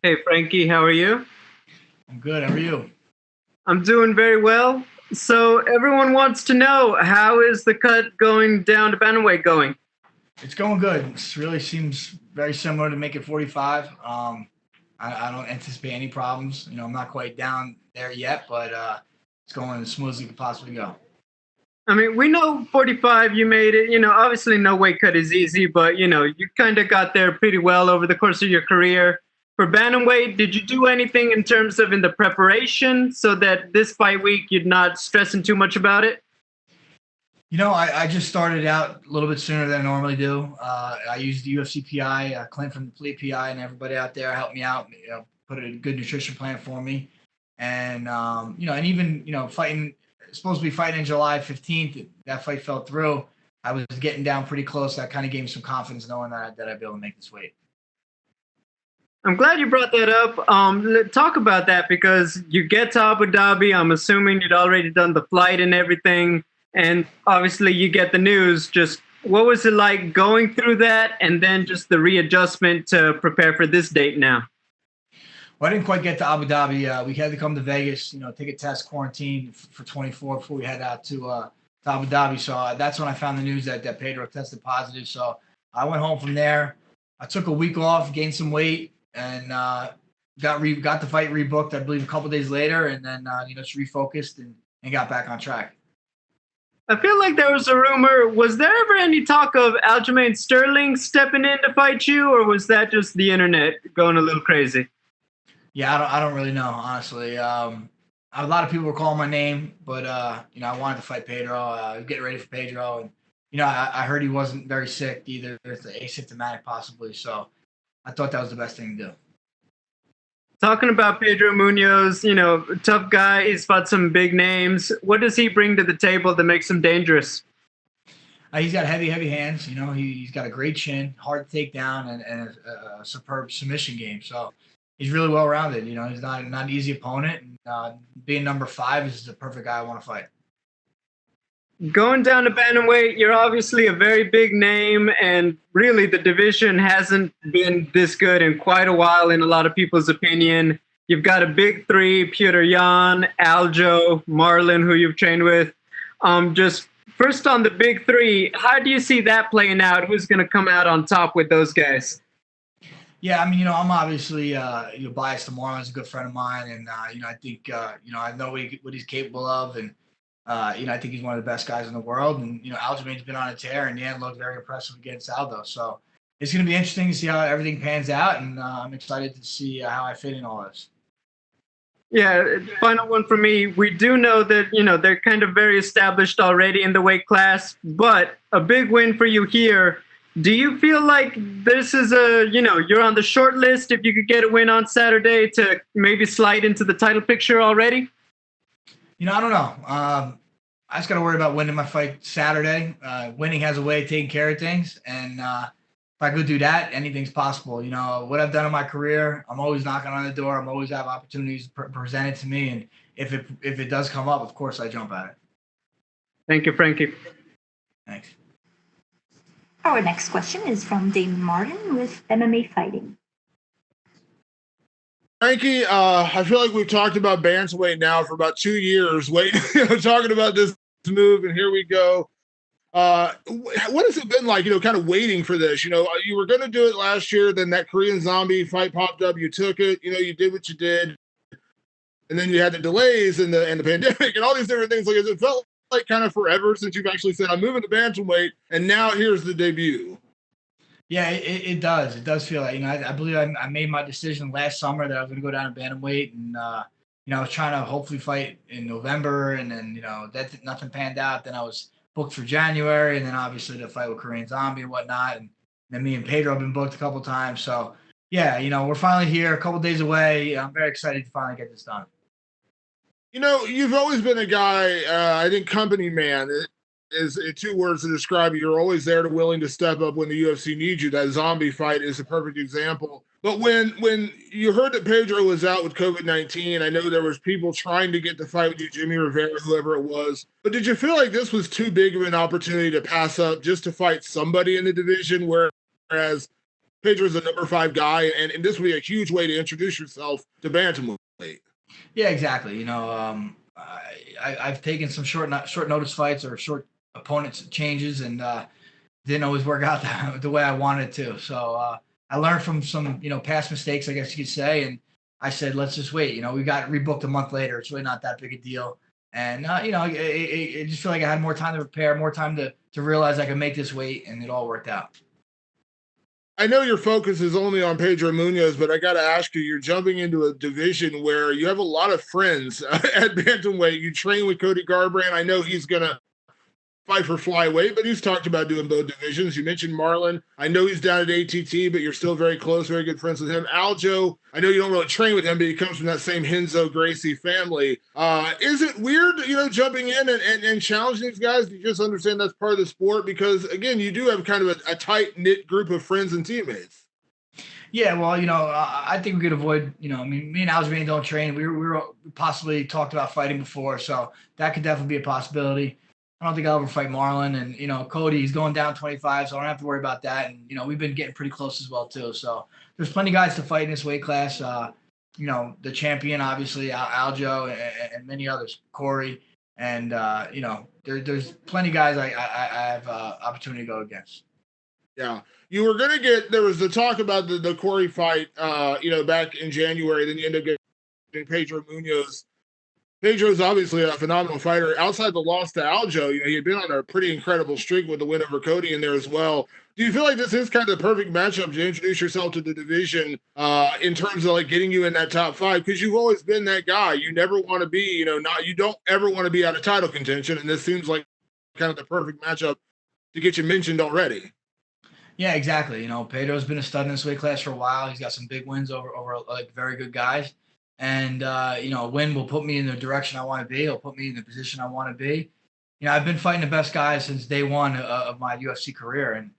Hey Frankie, how are you? I'm good. How are you? I'm doing very well. So everyone wants to know, how is the cut going down to bantamweight going? It's going good. It really seems very similar to make it 45. I don't anticipate any problems. I'm not quite down there yet, but it's going as smooth as it could possibly go. I mean, we know 45 you made it. Obviously no weight cut is easy, but you kind of got there pretty well over the course of your career. For bantamweight, did you do anything in terms of in the preparation so that this fight week you're not stressing too much about it? I just started out a little bit sooner than I normally do. I used the UFC PI, Clint from the Fleet PI, and everybody out there helped me out. Put a good nutrition plan for me, and and even fighting supposed to be fighting in July 15th. That fight fell through. I was getting down pretty close. That kind of gave me some confidence knowing that I'd be able to make this weight. I'm glad you brought that up. Talk about that because you get to Abu Dhabi. I'm assuming you'd already done the flight and everything, and obviously you get the news. Just what was it like going through that, and then just the readjustment to prepare for this date now? Well, I didn't quite get to Abu Dhabi. We had to come to Vegas, take a test, quarantine for 24 before we head out to Abu Dhabi. So that's when I found the news that Pedro tested positive. So I went home from there. I took a week off, gained some weight, and got the fight rebooked. I believe a couple days later, and then just refocused and got back on track. I feel like there was a rumor. Was there ever any talk of Aljamain Sterling stepping in to fight you, or was that just the internet going a little crazy? Yeah, I don't really know, honestly. A lot of people were calling my name, but I wanted to fight Pedro. Getting ready for Pedro, and I heard he wasn't very sick either. It's asymptomatic, possibly. So I thought that was the best thing to do. Talking about Pedro Munhoz, tough guy. He's fought some big names. What does he bring to the table that makes him dangerous? He's got heavy hands. He's got a great chin, hard to take down, and a superb submission game. So he's really well rounded. He's not an easy opponent. And, being number 5 is the perfect guy I want to fight. Going down to bantamweight, you're obviously a very big name, and really the division hasn't been this good in quite a while, in a lot of people's opinion. You've got a big three: Peter Yan, Aljo, Marlon, who you've trained with. Just first on the big three, how do you see that playing out? Who's going to come out on top with those guys? Yeah, I mean, I'm obviously biased to Marlon. He's a good friend of mine, and I think I know what he's capable of, and I think he's one of the best guys in the world. And Aljamain's been on a tear, and Dan looked very impressive against Aldo. So it's going to be interesting to see how everything pans out, and I'm excited to see how I fit in all this. Yeah, final one for me. We do know that, they're kind of very established already in the weight class, but a big win for you here. Do you feel like this is you're on the short list if you could get a win on Saturday to maybe slide into the title picture already? I don't know. I just got to worry about winning my fight Saturday. Winning has a way of taking care of things, and if I could do that, anything's possible. What I've done in my career, I'm always knocking on the door. I'm always have opportunities presented to me, and if it does come up, of course I jump at it. Thank you, Frankie. Thanks. Our next question is from Damon Martin with MMA Fighting. Frankie, I feel like we've talked about bantamweight now for about 2 years, waiting, talking about this move, and here we go. What has it been like, kind of waiting for this? You were going to do it last year, then that Korean Zombie fight popped up, you took it, you did what you did, and then you had the delays and the pandemic and all these different things. Like, it felt like kind of forever since you've actually said, I'm moving to bantamweight, and now here's the debut. Yeah, it does. It does feel like, I believe I made my decision last summer that I was going to go down to bantamweight, and I was trying to hopefully fight in November, and then that nothing panned out. Then I was booked for January, and then obviously the fight with Korean Zombie and whatnot, and then me and Pedro have been booked a couple times. So yeah, we're finally here, a couple days away. I'm very excited to finally get this done. You've always been a guy, I think company man is 2 words to describe you. You're always there to willing to step up when the UFC needs you. That Zombie fight is a perfect example. But when you heard that Pedro was out with COVID-19, I know there was people trying to get the fight with you, Jimmy Rivera, whoever it was. But did you feel like this was too big of an opportunity to pass up just to fight somebody in the division, whereas Pedro's the number 5 guy, and this would be a huge way to introduce yourself to bantamweight. Yeah, exactly. I've taken some short notice fights or short opponents changes, and didn't always work out the way I wanted to. So I learned from some past mistakes, I guess you could say, and I said, let's just wait. We got rebooked a month later. It's really not that big a deal. And I just feel like I had more time to prepare, more time to realize I could make this weight, and it all worked out. I know your focus is only on Pedro Munhoz, but I got to ask you, you're jumping into a division where you have a lot of friends at bantamweight. You train with Cody Garbrandt. I know he's going to fight for flyweight, but he's talked about doing both divisions. You mentioned Marlon. I know he's down at ATT, but you're still very close, very good friends with him. Aljo, I know you don't really train with him, but he comes from that same Renzo Gracie family. Is it weird, jumping in and challenging these guys? Do you just understand that's part of the sport? Because, again, you do have kind of a tight-knit group of friends and teammates. Yeah, well, I think we could avoid, me and Aljamain don't train. We were possibly talked about fighting before, so that could definitely be a possibility. I don't think I'll ever fight Marlon. And, Cody, he's going down 25, so I don't have to worry about that. And, we've been getting pretty close as well, too. So there's plenty of guys to fight in this weight class. The champion, obviously, Aljo, and many others, Corey. And, there's plenty of guys I have opportunity to go against. Yeah. You were going to there was the talk about the Corey fight, back in January. Then you end up getting Pedro Munhoz. Pedro's obviously a phenomenal fighter. Outside the loss to Aljo, he had been on a pretty incredible streak with the win over Cody in there as well. Do you feel like this is kind of the perfect matchup to introduce yourself to the division in terms of like getting you in that top 5? Because you've always been that guy. You never want to be, you don't ever want to be out of title contention. And this seems like kind of the perfect matchup to get you mentioned already. Yeah, exactly. Pedro's been a stud in this weight class for a while. He's got some big wins over like very good guys. And, a win will put me in the direction I want to be. It'll put me in the position I want to be. I've been fighting the best guys since day one of my UFC career. And,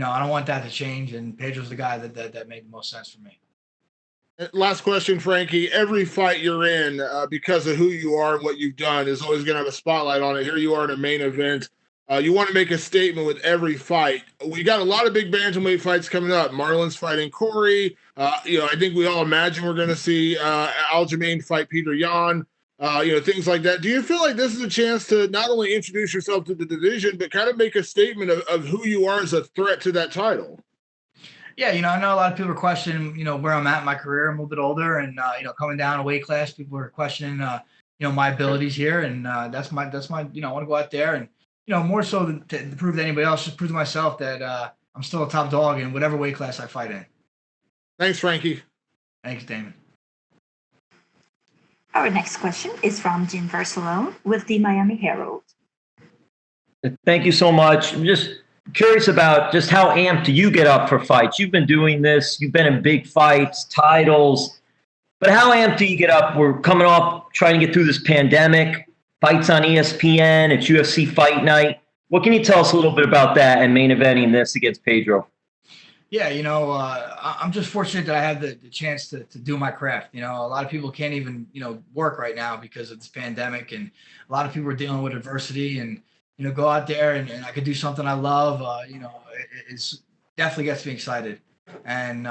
I don't want that to change. And Pedro's the guy that made the most sense for me. Last question, Frankie. Every fight you're in, because of who you are and what you've done, is always going to have a spotlight on it. Here you are in a main event. You want to make a statement with every fight. We got a lot of big bantamweight fights coming up. Marlon's fighting Corey. I think we all imagine we're going to see Aljamain fight Peter Yan. Things like that. Do you feel like this is a chance to not only introduce yourself to the division, but kind of make a statement of who you are as a threat to that title? Yeah, I know a lot of people are questioning, where I'm at in my career. I'm a little bit older, and coming down a weight class, people are questioning, my abilities here, and that's my. I want to go out there and. More so than to prove to anybody else, just prove to myself that I'm still a top dog in whatever weight class I fight in. Thanks, Frankie. Thanks, Damon. Our next question is from Jim Versalone with the Miami Herald. Thank you so much. I'm just curious about just how amped do you get up for fights? You've been doing this. You've been in big fights, titles. But how amped do you get up? We're coming off trying to get through this pandemic. Fights on ESPN, it's UFC Fight Night. What can you tell us a little bit about that and main eventing this against Pedro? Yeah, I'm just fortunate that I had the chance to do my craft. A lot of people can't even, work right now because of this pandemic, and a lot of people are dealing with adversity, and, go out there and I could do something I love. It's definitely gets me excited. And,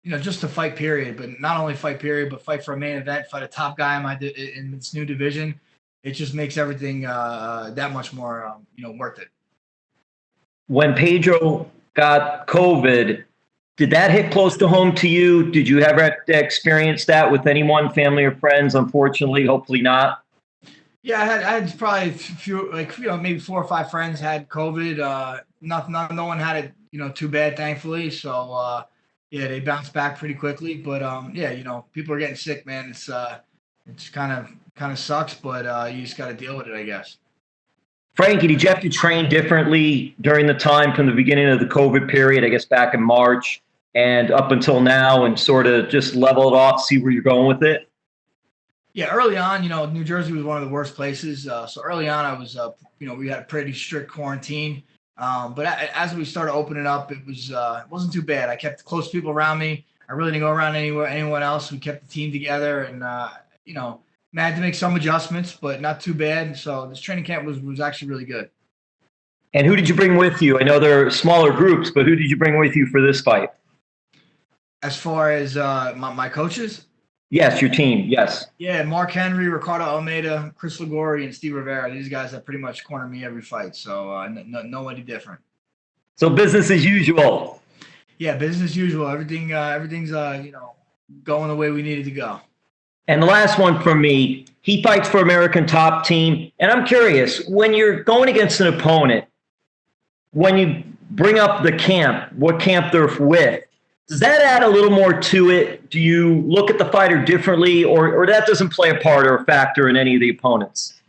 just to fight period, but not only fight period, but fight for a main event, fight a top guy in this new division. It just makes everything that much more, worth it. When Pedro got COVID, did that hit close to home to you? Did you ever experience that with anyone, family or friends? Unfortunately, hopefully not. Yeah, I had probably a few, maybe 4 or 5 friends had COVID. No one had it, too bad, thankfully. So, they bounced back pretty quickly. But people are getting sick, man. It's kind of sucks, but you just got to deal with it, I guess. Frankie, did you have to train differently during the time from the beginning of the COVID period, I guess back in March and up until now, and sort of just level it off, see where you're going with it? Yeah, early on, New Jersey was one of the worst places. So early on, I was, we had a pretty strict quarantine. But as we started opening up, it wasn't too bad. I kept close people around me. I really didn't go around anyone else. We kept the team together, and I had to make some adjustments, but not too bad. So this training camp was actually really good. And who did you bring with you? I know there are smaller groups, but who did you bring with you for this fight? As far as my coaches, Yes, your team. Yes. yeah, Mark Henry, Ricardo Almeida, Chris Ligori, and Steve Rivera. These guys that pretty much corner me every fight. So nobody different. So business as usual. Yeah, business as usual. Everything's going the way we needed to go. And the last one from me, he fights for American Top Team. And I'm curious, when you're going against an opponent, when you bring up the camp, what camp they're with, does that add a little more to it? Do you look at the fighter differently, or that doesn't play a part or a factor in any of the opponents?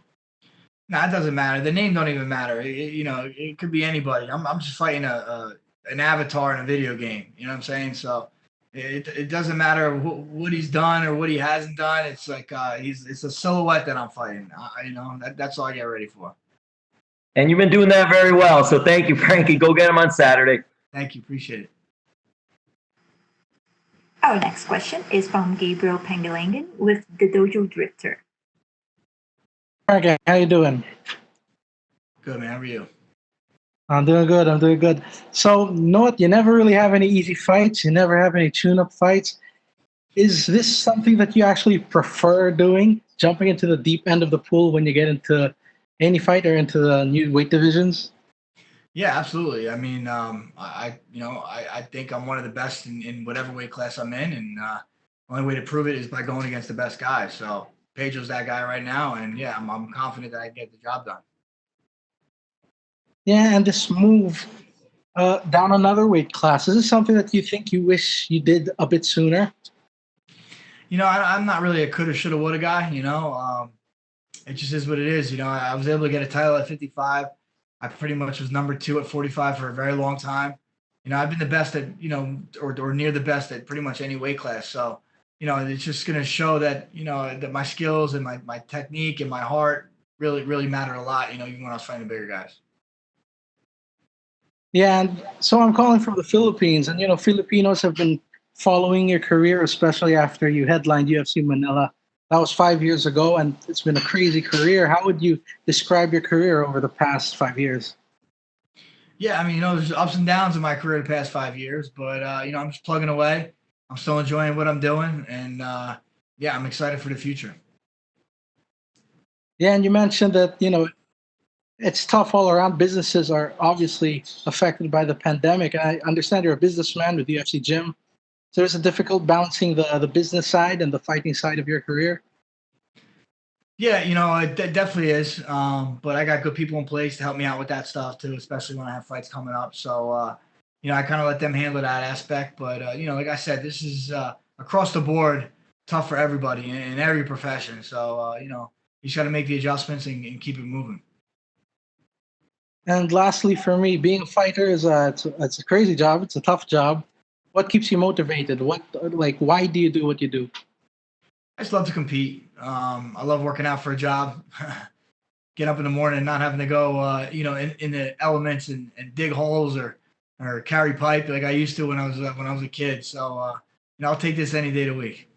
No, it doesn't matter. The name don't even matter. It could be anybody. I'm just fighting an avatar in a video game. You know what I'm saying? So it doesn't matter what he's done or what he hasn't done. It's like it's a silhouette that I'm fighting. That's all I get ready for. And you've been doing that very well. So thank you, Frankie. Go get him on Saturday. Thank you. Appreciate it. Our next question is from Gabriel Pengelangan with the Dojo Drifter. Frankie, how you doing? Good, man. How are you? I'm doing good. So, Noah, you never really have any easy fights. You never have any tune-up fights. Is this something that you actually prefer doing, jumping into the deep end of the pool when you get into any fight or into the new weight divisions? Yeah, absolutely. I mean, I think I'm one of the best in whatever weight class I'm in, and the only way to prove it is by going against the best guy. So Pedro's that guy right now, and yeah, I'm confident that I can get the job done. Yeah, and this move down another weight class, is this something that you think you wish you did a bit sooner? I'm not really a coulda, shoulda, woulda guy. It just is what it is. I was able to get a title at 55. I pretty much was number 2 at 45 for a very long time. I've been the best at, or near the best at pretty much any weight class. So, it's just going to show that, that my skills and my technique and my heart really, really matter a lot, even when I was fighting the bigger guys. Yeah, and so I'm calling from the Philippines, and, Filipinos have been following your career, especially after you headlined UFC Manila. That was 5 years ago, and it's been a crazy career. How would you describe your career over the past 5 years? Yeah, I mean, there's ups and downs in my career the past 5 years, but, I'm just plugging away. I'm still enjoying what I'm doing, and, yeah, I'm excited for the future. Yeah, and you mentioned that, it's tough all around. Businesses are obviously affected by the pandemic. I understand you're a businessman with UFC Gym. So is it difficult balancing the business side and the fighting side of your career? Yeah, it definitely is. But I got good people in place to help me out with that stuff too, especially when I have fights coming up. So, I kind of let them handle that aspect. But, like I said, this is across the board tough for everybody in every profession. So, you just got to make the adjustments and keep it moving. And lastly, for me, being a fighter it's a crazy job. It's a tough job. What keeps you motivated? Why do you do what you do? I just love to compete. I love working out for a job. Get up in the morning and not having to go, in the elements and dig holes or carry pipe like I used to when I was a kid. So, I'll take this any day of the week.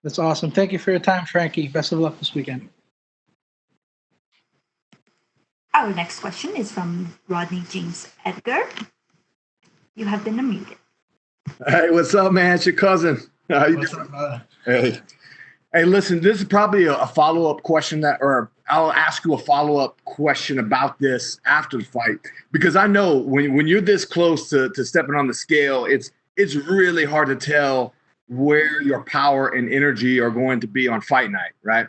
That's awesome. Thank you for your time, Frankie. Best of luck this weekend. Our next question is from Rodney James Edgar. You have been unmuted. Hey, what's up, man? It's your cousin. How you What's doing? up, brother? Hey, listen, this is probably a follow-up question or I'll ask you a follow-up question about this after the fight, because I know when you're this close to stepping on the scale, it's really hard to tell where your power and energy are going to be on fight night, right?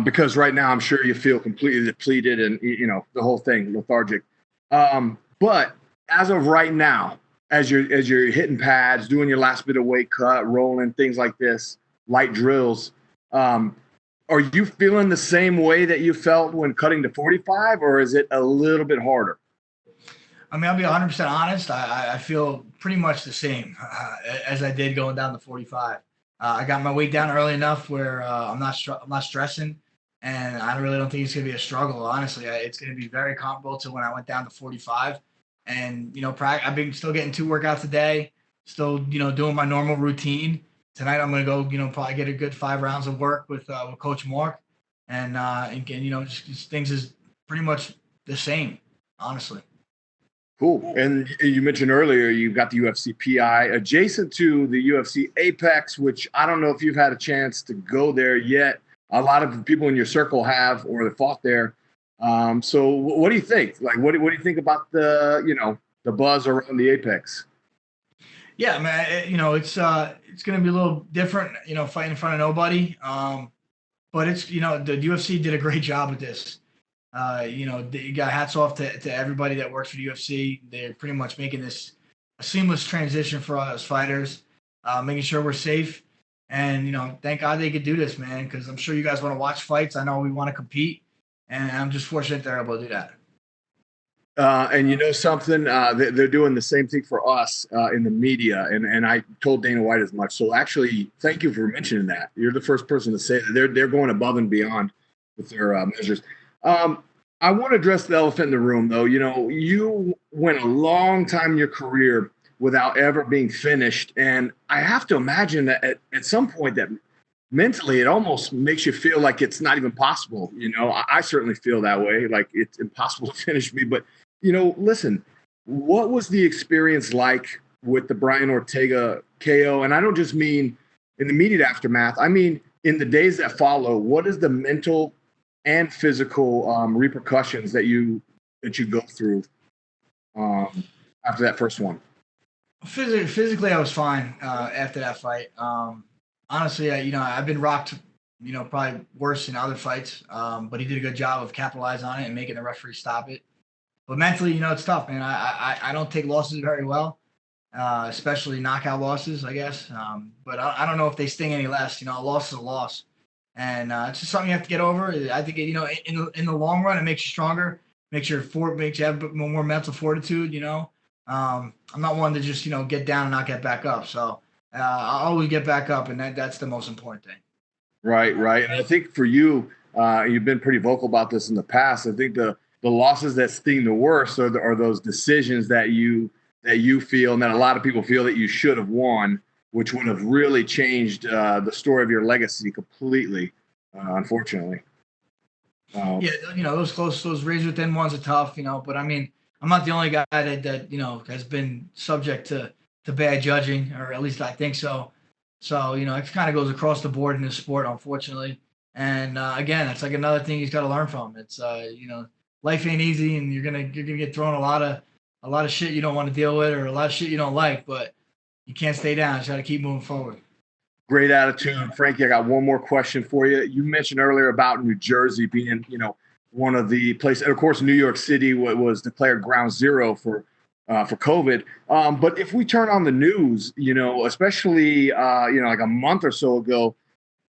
Because right now I'm sure you feel completely depleted and, the whole thing, lethargic. But as of right now, as you're hitting pads, doing your last bit of weight cut, rolling, things like this, light drills, are you feeling the same way that you felt when cutting to 45, or is it a little bit harder? I mean, I'll be 100% honest. I feel pretty much the same as I did going down to 45. I got my weight down early enough where I'm not stressing, and I really don't think it's going to be a struggle. Honestly, it's going to be very comparable to when I went down to 45. And I've been still getting 2 workouts a day, still doing my normal routine. Tonight I'm going to go probably get a good 5 rounds of work with Coach Mark, and again just things is pretty much the same, honestly. Cool. And you mentioned earlier you've got the UFC PI adjacent to the UFC Apex, which I don't know if you've had a chance to go there yet. A lot of people in your circle have or have fought there. So what do you think? Like, what do you think about the buzz around the Apex? Yeah, man. It's going to be a little different. Fighting in front of nobody. But it's the UFC did a great job with this. You got hats off to everybody that works for the UFC. They're pretty much making this a seamless transition for us fighters, making sure we're safe. And, thank God they could do this, man, because I'm sure you guys want to watch fights. I know we want to compete, and I'm just fortunate they're able to do that. And something, they're doing the same thing for us in the media, and I told Dana White as much. So actually, thank you for mentioning that. You're the first person to say that they're going above and beyond with their measures. I want to address the elephant in the room, though. You went a long time in your career without ever being finished, and I have to imagine that at some point that mentally it almost makes you feel like it's not even possible. I certainly feel that way, like it's impossible to finish me. But listen, what was the experience like with the Brian Ortega KO? And I don't just mean in the immediate aftermath. I mean in the days that follow. What is the mental and physical repercussions that you go through after that first one? Physically, I was fine after that fight. Honestly, I've been rocked, probably worse in other fights. But he did a good job of capitalizing on it and making the referee stop it. But mentally, it's tough, man. I don't take losses very well, especially knockout losses, I guess. But I don't know if they sting any less. A loss is a loss. And it's just something you have to get over. I think, in the long run, it makes you stronger, makes you have a bit more mental fortitude, I'm not one to just, get down and not get back up. So I'll always get back up, and that's the most important thing. Right. And I think for you, you've been pretty vocal about this in the past. I think the losses that sting the worst are those decisions that you feel and that a lot of people feel that you should have won, which would have really changed the story of your legacy completely, unfortunately. Those razor thin ones are tough, but I mean, I'm not the only guy that has been subject to bad judging, or at least I think so. So, it kind of goes across the board in this sport, unfortunately. And again, it's like another thing he's got to learn from. It's life ain't easy, and you're gonna get thrown a lot of shit you don't want to deal with, or a lot of shit you don't like, but you can't stay down. You got to keep moving forward. Great attitude. Frankie, I got one more question for you. You mentioned earlier about New Jersey being, one of the places, and of course, New York City was declared ground zero for COVID. But if we turn on the news, especially, like a month or so ago,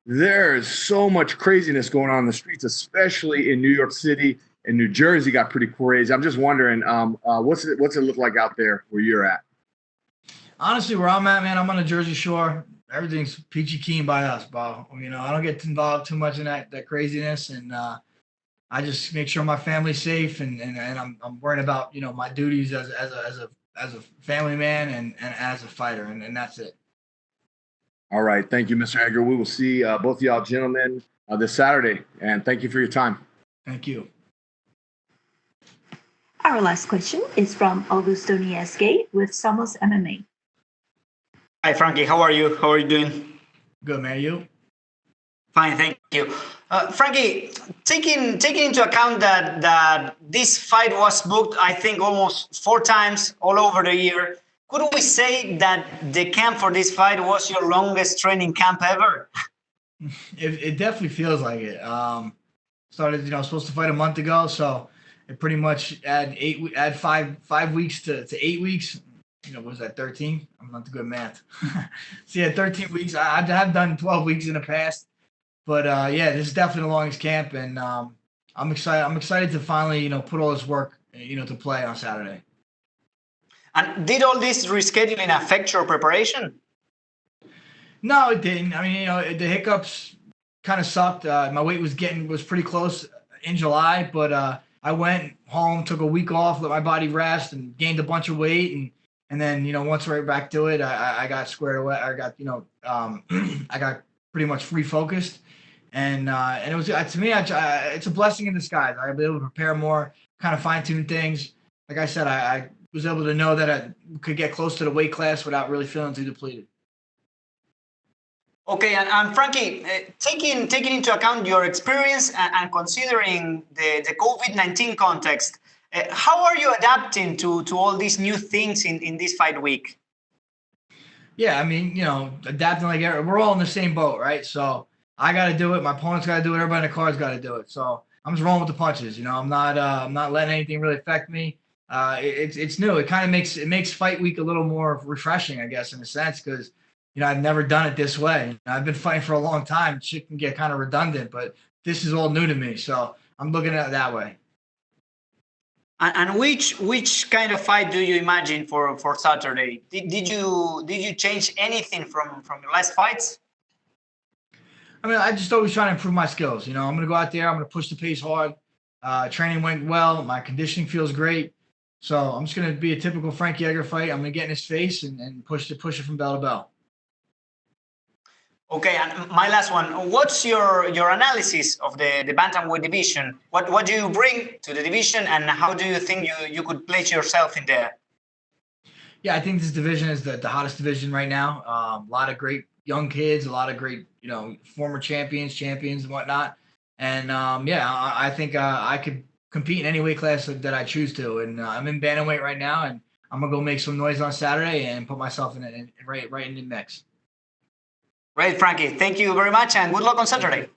there is so much craziness going on in the streets, especially in New York City, and New Jersey got pretty crazy. I'm just wondering, what's it look like out there where you're at? Honestly, where I'm at, man, I'm on the Jersey Shore. Everything's peachy keen by us, Bo. I don't get involved too much in that craziness, and I just make sure my family's safe, and I'm worried about my duties as a family man and as a fighter, and that's it. All right, thank you, Mr. Edgar. We will see both of y'all gentlemen this Saturday, and thank you for your time. Thank you. Our last question is from Augusto Niesque with Somos MMA. Hi, Frankie. How are you? How are you doing? Good, man. You? Fine, thank you. Frankie, taking into account that this fight was booked, I think, almost 4 times all over the year, could we say that the camp for this fight was your longest training camp ever? It definitely feels like it. Started, supposed to fight a month ago, so it pretty much add 5 weeks to 8 weeks. What was that, 13? I'm not good at math. So, yeah, 13 weeks. I have done 12 weeks in the past. But, this is definitely the longest camp, and I'm excited. I'm excited to finally, put all this work, to play on Saturday. And did all this rescheduling affect your preparation? No, it didn't. I mean, the hiccups kind of sucked. My weight was pretty close in July, but I went home, took a week off, let my body rest, and gained a bunch of weight, and then once right back to it, I got squared away. I got I got pretty much refocused, and it was to me it's a blessing in disguise. I'll be able to prepare more, kind of fine tune things. Like I said, I was able to know that I could get close to the weight class without really feeling too depleted. Okay, and Frankie, taking into account your experience and considering the COVID-19 context, how are you adapting to all these new things in this fight week? Yeah, I mean, adapting like we're all in the same boat, right? So I got to do it. My opponent's got to do it. Everybody in the card's got to do it. So I'm just rolling with the punches. I'm not letting anything really affect me. It's new. It kind of makes fight week a little more refreshing, I guess, in a sense, because I've never done it this way. I've been fighting for a long time. Shit can get kind of redundant, but this is all new to me. So I'm looking at it that way. And which kind of fight do you imagine for Saturday? Did you change anything from your last fights? I mean, I just always try to improve my skills. I'm going to go out there. I'm going to push the pace hard. Training went well. My conditioning feels great. So I'm just going to be a typical Frankie Edgar fight. I'm going to get in his face and push it from bell to bell. Okay, and my last one. What's your analysis of the bantamweight division? What do you bring to the division, and how do you think you could place yourself in there? Yeah, I think this division is the hottest division right now. A lot of great young kids, a lot of great former champions and whatnot. And I think I could compete in any weight class that I choose to. And I'm in bantamweight right now, and I'm gonna go make some noise on Saturday and put myself right in the mix. Great, Frankie. Thank you very much, and good luck on Saturday.